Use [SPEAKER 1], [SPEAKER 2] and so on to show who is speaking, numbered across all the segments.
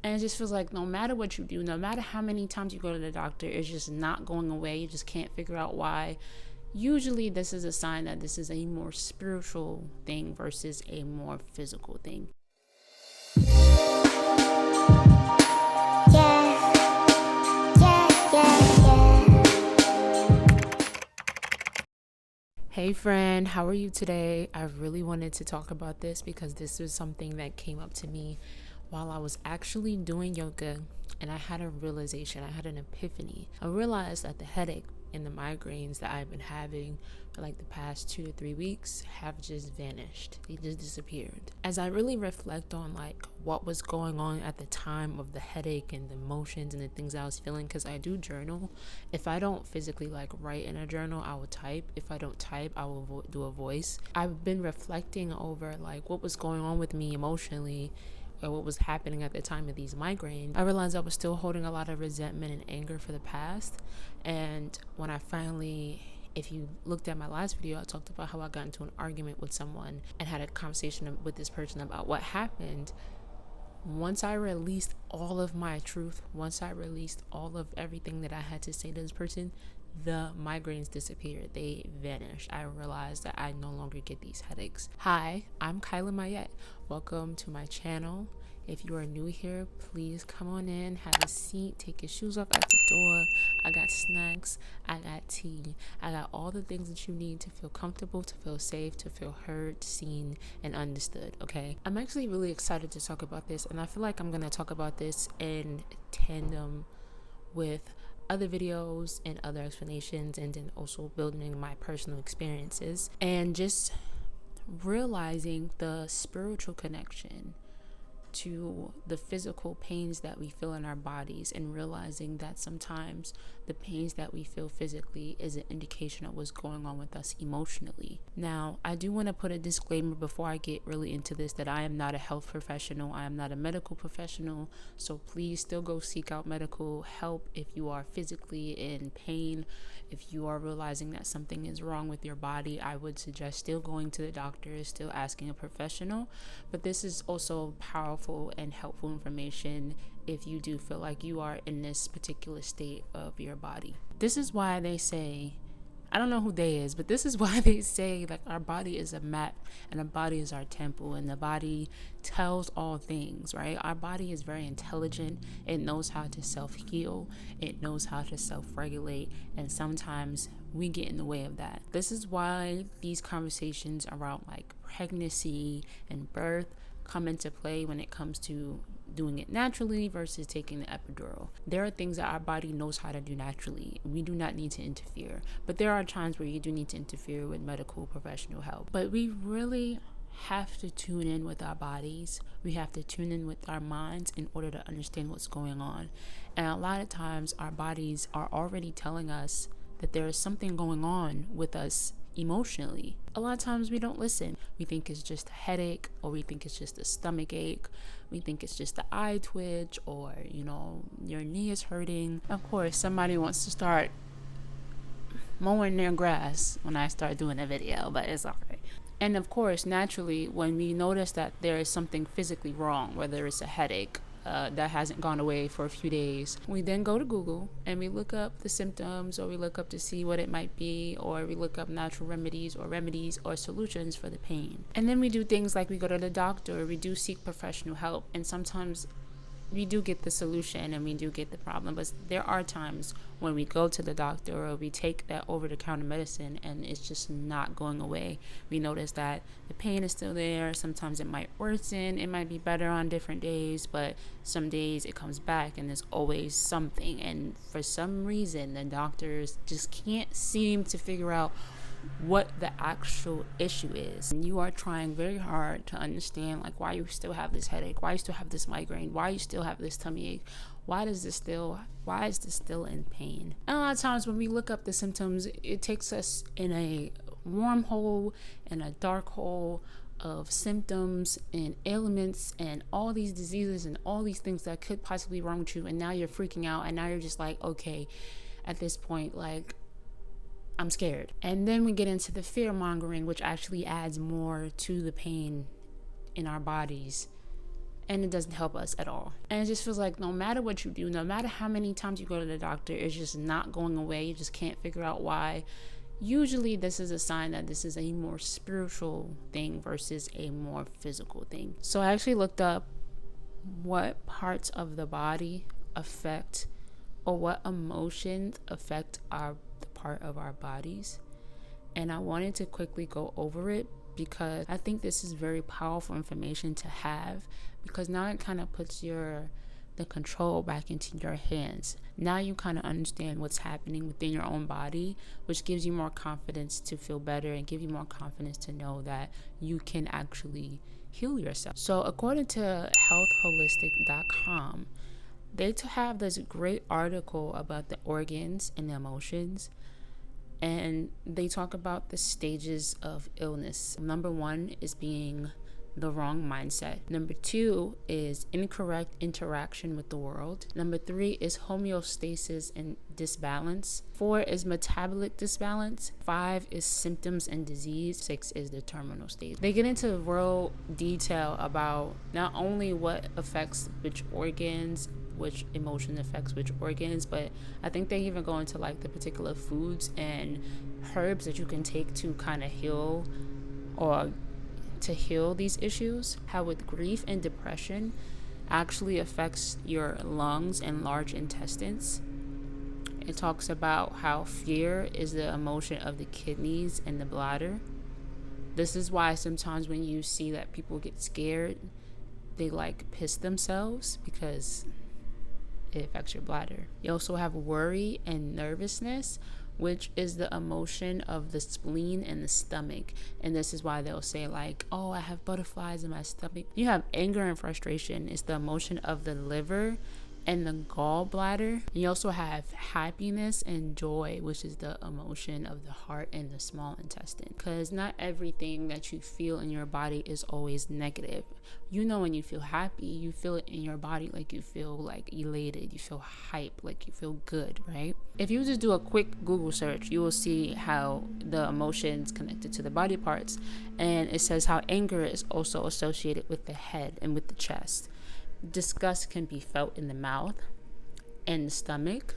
[SPEAKER 1] And it just feels like no matter what you do, no matter how many times you go to the doctor, it's just not going away. You just can't figure out why. Usually this is a sign that this is a more spiritual thing versus a more physical thing. Hey friend, how are you today? I really wanted to talk about this because this was something that came up to me while I was actually doing yoga, and I had a realization, I had an epiphany. I realized that the headache and the migraines that I've been having for like the past 2 to 3 weeks have just vanished. They just disappeared. As I really reflect on like what was going on at the time of the headache and the emotions and the things I was feeling, because I do journal. If I don't physically like write in a journal, I will type. If I don't type, I will do a voice. I've been reflecting over like what was going on with me emotionally, or what was happening at the time of these migraines. I realized I was still holding a lot of resentment and anger for the past. And when I finally, if you looked at my last video, I talked about how I got into an argument with someone and had a conversation with this person about what happened. Once I released all of my truth, once I released all of everything that I had to say to this person, the migraines disappeared. They vanished. I realized that I no longer get these headaches. Hi, I'm Kyla Myette. Welcome to my channel. If you are new here, please come on in, have a seat, take your shoes off at the door. I got snacks, I got tea, I got all the things that you need to feel comfortable, to feel safe, to feel heard, seen, and understood, okay? I'm actually really excited to talk about this, and I feel like I'm gonna talk about this in tandem with other videos and other explanations, and then also building my personal experiences and just realizing the spiritual connection to the physical pains that we feel in our bodies, and realizing that sometimes the pains that we feel physically is an indication of what's going on with us emotionally. Now, I do want to put a disclaimer before I get really into this that I am not a health professional. I am not a medical professional. So please still go seek out medical help if you are physically in pain. If you are realizing that something is wrong with your body, I would suggest still going to the doctor, still asking a professional. But this is also powerful and helpful information if you do feel like you are in this particular state of your body. This is why they say, I don't know who they is, but this is why they say like our body is a map and our body is our temple, and the body tells all things, right? Our body is very intelligent. It knows how to self-heal. It knows how to self-regulate, and sometimes we get in the way of that. This is why these conversations around like pregnancy and birth come into play when it comes to doing it naturally versus taking the epidural. There are things that our body knows how to do naturally. We do not need to interfere, but there are times where you do need to interfere with medical professional help. But we really have to tune in with our bodies. We have to tune in with our minds in order to understand what's going on. And a lot of times our bodies are already telling us that there is something going on with us emotionally. A lot of times we don't listen. We think it's just a headache, or we think it's just a stomach ache. We think it's just the eye twitch, or your knee is hurting. Of course, somebody wants to start mowing their grass when I start doing a video, but it's alright. And of course, naturally, when we notice that there is something physically wrong, whether it's a headache that hasn't gone away for a few days, we then go to Google and we look up the symptoms, or we look up to see what it might be, or we look up natural remedies or solutions for the pain. And then we do things like we go to the doctor, we do seek professional help, and sometimes we do get the solution and we do get the problem. But there are times when we go to the doctor or we take that over-the-counter medicine and it's just not going away. We notice that the pain is still there. Sometimes it might worsen, it might be better on different days, but some days it comes back and there's always something. And for some reason, the doctors just can't seem to figure out what the actual issue is. And you are trying very hard to understand like why you still have this headache, why you still have this migraine, why you still have this tummy ache, why is this still in pain. And a lot of times when we look up the symptoms, it takes us in a wormhole and a dark hole of symptoms and ailments and all these diseases and all these things that could possibly be wrong with you. And now you're freaking out, and now you're just like, okay, at this point, like, I'm scared. And then we get into the fear mongering, which actually adds more to the pain in our bodies. and it doesn't help us at all. And it just feels like no matter what you do, no matter how many times you go to the doctor, it's just not going away. You just can't figure out why. Usually this is a sign that this is a more spiritual thing versus a more physical thing. So I actually looked up what parts of the body affect, or what emotions affect the part of our bodies. And I wanted to quickly go over it because I think this is very powerful information to have, because now it kind of puts the control back into your hands. Now you kind of understand what's happening within your own body, which gives you more confidence to feel better and give you more confidence to know that you can actually heal yourself. So according to healthholistic.com, they have this great article about the organs and the emotions, and they talk about the stages of illness. Number 1 is being the wrong mindset. Number 2 is incorrect interaction with the world. Number 3 is homeostasis and disbalance. 4 is metabolic disbalance. 5 is symptoms and disease. 6 is the terminal stage. They get into real detail about not only what affects which organs, which emotion affects which organs, but I think they even go into like the particular foods and herbs that you can take to kind of heal, or to heal these issues. How with grief and depression actually affects your lungs and large intestines. It talks about how fear is the emotion of the kidneys and the bladder. This is why sometimes when you see that people get scared, they like piss themselves, because it affects your bladder. You also have worry and nervousness, which is the emotion of the spleen and the stomach. And this is why they'll say like, oh, I have butterflies in my stomach. You have anger and frustration. It's the emotion of the liver and the gallbladder. You also have happiness and joy, which is the emotion of the heart and the small intestine. Because not everything that you feel in your body is always negative. You know, when you feel happy, you feel it in your body, like you feel like elated, you feel hype, like you feel good, right? If you just do a quick Google search, you will see how the emotions connected to the body parts. And it says how anger is also associated with the head and with the chest. Disgust can be felt in the mouth and the stomach,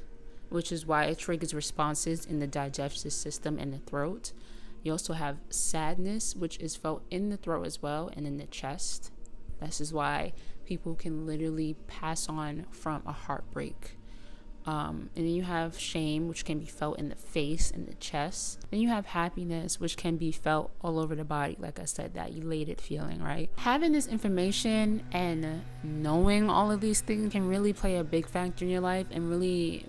[SPEAKER 1] which is why it triggers responses in the digestive system and the throat. You also have sadness, which is felt in the throat as well and in the chest. This is why people can literally pass on from a heartbreak. And then you have shame, which can be felt in the face and the chest. Then you have happiness, which can be felt all over the body. Like I said, that elated feeling, right? Having this information and knowing all of these things can really play a big factor in your life and really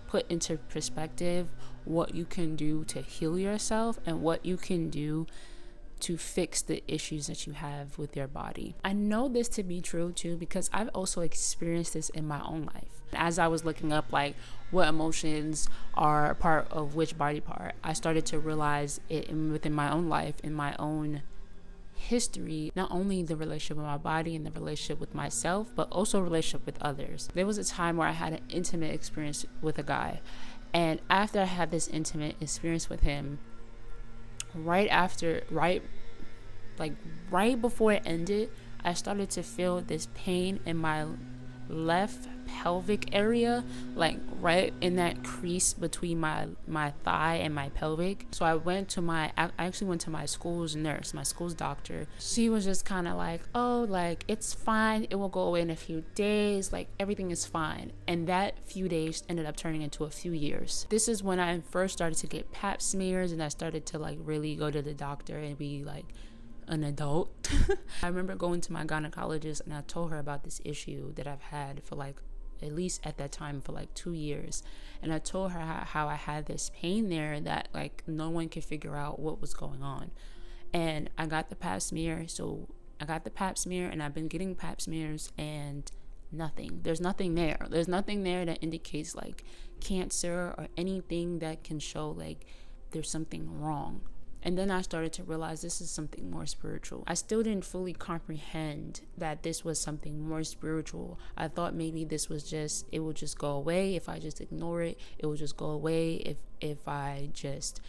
[SPEAKER 1] put into perspective what you can do to heal yourself and what you can do to fix the issues that you have with your body. I know this to be true too, because I've also experienced this in my own life. As I was looking up like what emotions are a part of which body part, I started to realize it within my own life, in my own history, not only the relationship with my body and the relationship with myself, but also relationship with others. There was a time where I had an intimate experience with a guy, and after I had this intimate experience with him, right before it ended, I started to feel this pain in my left pelvic area, like right in that crease between my thigh and my pelvic. So I actually went to my school's nurse, my school's doctor. She was just kind of like, oh, like it's fine, it will go away in a few days, like everything is fine. And that few days ended up turning into a few years. This is when I first started to get pap smears, and I started to like really go to the doctor and be like an adult. I remember going to my gynecologist, and I told her about this issue that I've had for like, at least at that time, for like 2 years. And I told her how I had this pain there that like no one could figure out what was going on. And I got the pap smear. So I got the pap smear, and I've been getting pap smears, and nothing. There's nothing there. There's nothing there that indicates like cancer or anything that can show like there's something wrong. And then I started to realize this is something more spiritual. I still didn't fully comprehend that this was something more spiritual. I thought maybe this was just, it would just go away if I just ignore it. It would just go away if I just,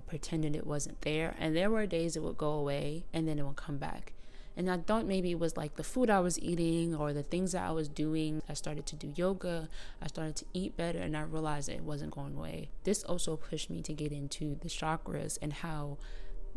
[SPEAKER 1] pretended it wasn't there. And there were days it would go away and then it would come back. And I thought maybe it was like the food I was eating or the things that I was doing. I started to do yoga. I started to eat better, and I realized that it wasn't going away. This also pushed me to get into the chakras and how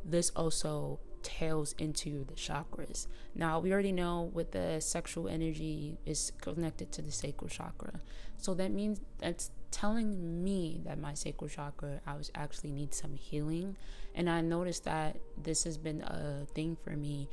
[SPEAKER 1] this also tails into the chakras. Now, we already know with the sexual energy is connected to the sacral chakra. So that means that's telling me that my sacral chakra, I was actually need some healing. And I noticed that this has been a thing for me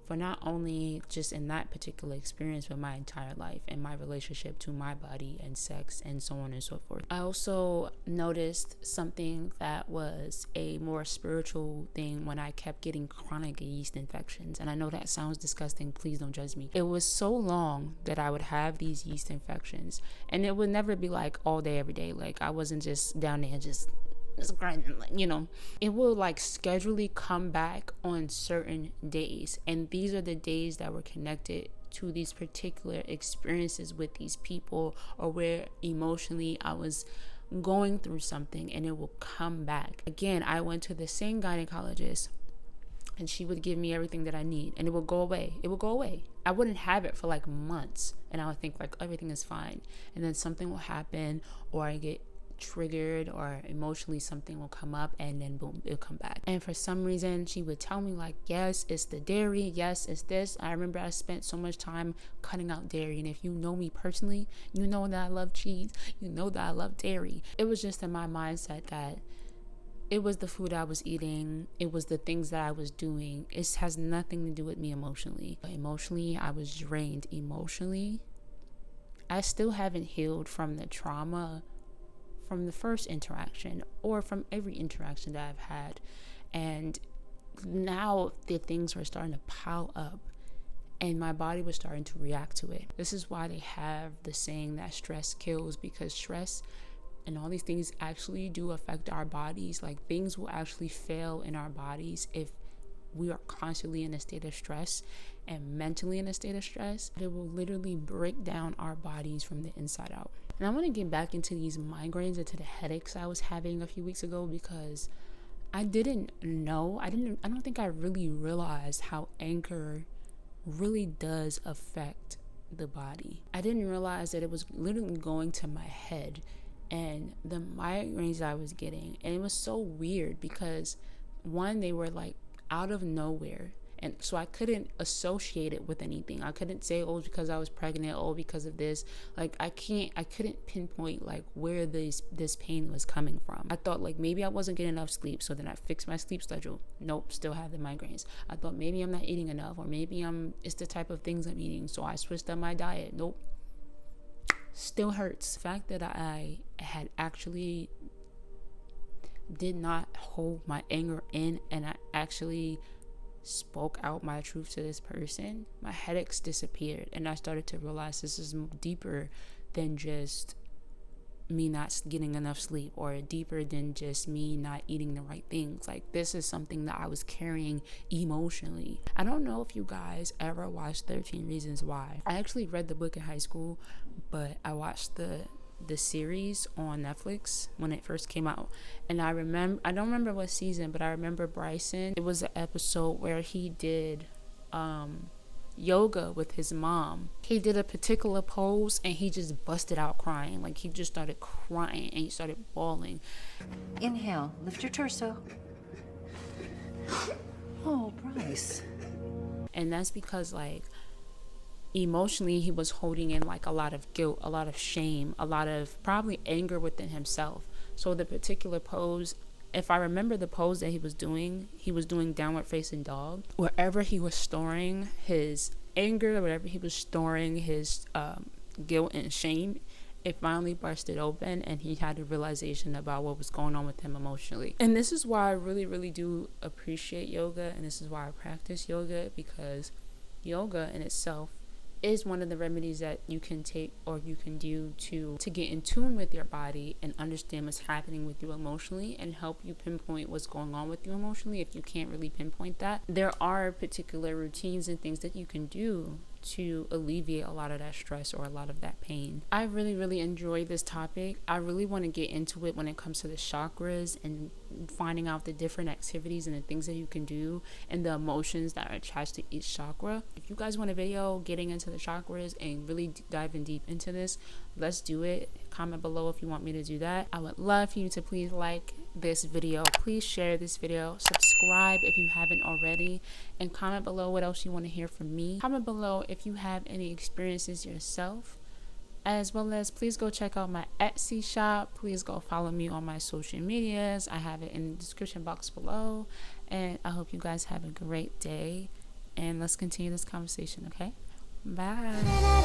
[SPEAKER 1] for not only just in that particular experience, but my entire life and my relationship to my body and sex and so on and so forth. I also noticed something that was a more spiritual thing when I kept getting chronic yeast infections. And I know that sounds disgusting. Please don't judge me. It was so long that I would have these yeast infections, and it would never be like all day, every day. Like I wasn't just down there just grinding, you know. It will like schedulely come back on certain days, and these are the days that were connected to these particular experiences with these people, or where emotionally I was going through something, and it will come back again. I went to the same gynecologist, and she would give me everything that I need, and it would go away. It would go away. I wouldn't have it for like months, and I would think like everything is fine, and then something will happen, or I get triggered, or emotionally something will come up, and then boom, it'll come back. And for some reason she would tell me like, yes, it's the dairy, yes, it's this. I remember I spent so much time cutting out dairy, and if you know me personally, you know that I love cheese, you know that I love dairy. It was just in my mindset that it was the food I was eating, it was the things that I was doing. It has nothing to do with me emotionally. Emotionally, I was drained. Emotionally, I still haven't healed from the trauma from the first interaction, or from every interaction that I've had. And now the things were starting to pile up, and my body was starting to react to it. This is why they have the saying that stress kills, because stress and all these things actually do affect our bodies. Like things will actually fail in our bodies if we are constantly in a state of stress and mentally in a state of stress. It will literally break down our bodies from the inside out. And I want to get back into these migraines, into the headaches I was having a few weeks ago, because I don't think I really realized how anger really does affect the body. I didn't realize that it was literally going to my head, and the migraines I was getting. And it was so weird because one, they were like out of nowhere, and so I couldn't associate it with anything. I couldn't say, oh, because I was pregnant, oh, because of this. Like I couldn't pinpoint like where this pain was coming from. I thought like maybe I wasn't getting enough sleep, so then I fixed my sleep schedule. Nope, still have the migraines. I thought maybe I'm not eating enough, or maybe it's the type of things I'm eating, so I switched up my diet. Nope, still hurts. The fact that I had actually did not hold my anger in, and I actually spoke out my truth to this person, my headaches disappeared. And I started to realize this is deeper than just me not getting enough sleep, or deeper than just me not eating the right things. Like this is something that I was carrying emotionally. I don't know if you guys ever watched 13 Reasons Why. I actually read the book in high school, but I watched the series on Netflix when it first came out. And I don't remember what season, but I remember Bryson. It was an episode where he did yoga with his mom. He did a particular pose, and he just busted out crying. Like he just started crying, and he started bawling.
[SPEAKER 2] Inhale, lift your torso. Oh, Bryce.
[SPEAKER 1] And that's because like emotionally he was holding in like a lot of guilt, a lot of shame, a lot of probably anger within himself. So the particular pose, if I remember the pose that he was doing downward facing dog. Wherever he was storing his anger, wherever he was storing his guilt and shame, it finally bursted open, and he had a realization about what was going on with him emotionally. And this is why I really, really do appreciate yoga, and this is why I practice yoga, because yoga in itself is one of the remedies that you can take or you can do to get in tune with your body and understand what's happening with you emotionally, and help you pinpoint what's going on with you emotionally if you can't really pinpoint that. There are particular routines and things that you can do to alleviate a lot of that stress or a lot of that pain. I really enjoy this topic. I really want to get into it when it comes to the chakras and finding out the different activities and the things that you can do and the emotions that are attached to each chakra. If you guys want a video getting into the chakras and really diving deep into this, let's do it. Comment below if you want me to do that. I would love for you to please like this video, please share this video, subscribe if you haven't already, and comment below what else you want to hear from me. Comment below if you have any experiences yourself, as well as please go check out my Etsy shop. Please go follow me on my social medias. I have it in the description box below, and I hope you guys have a great day, and let's continue this conversation. Okay, bye.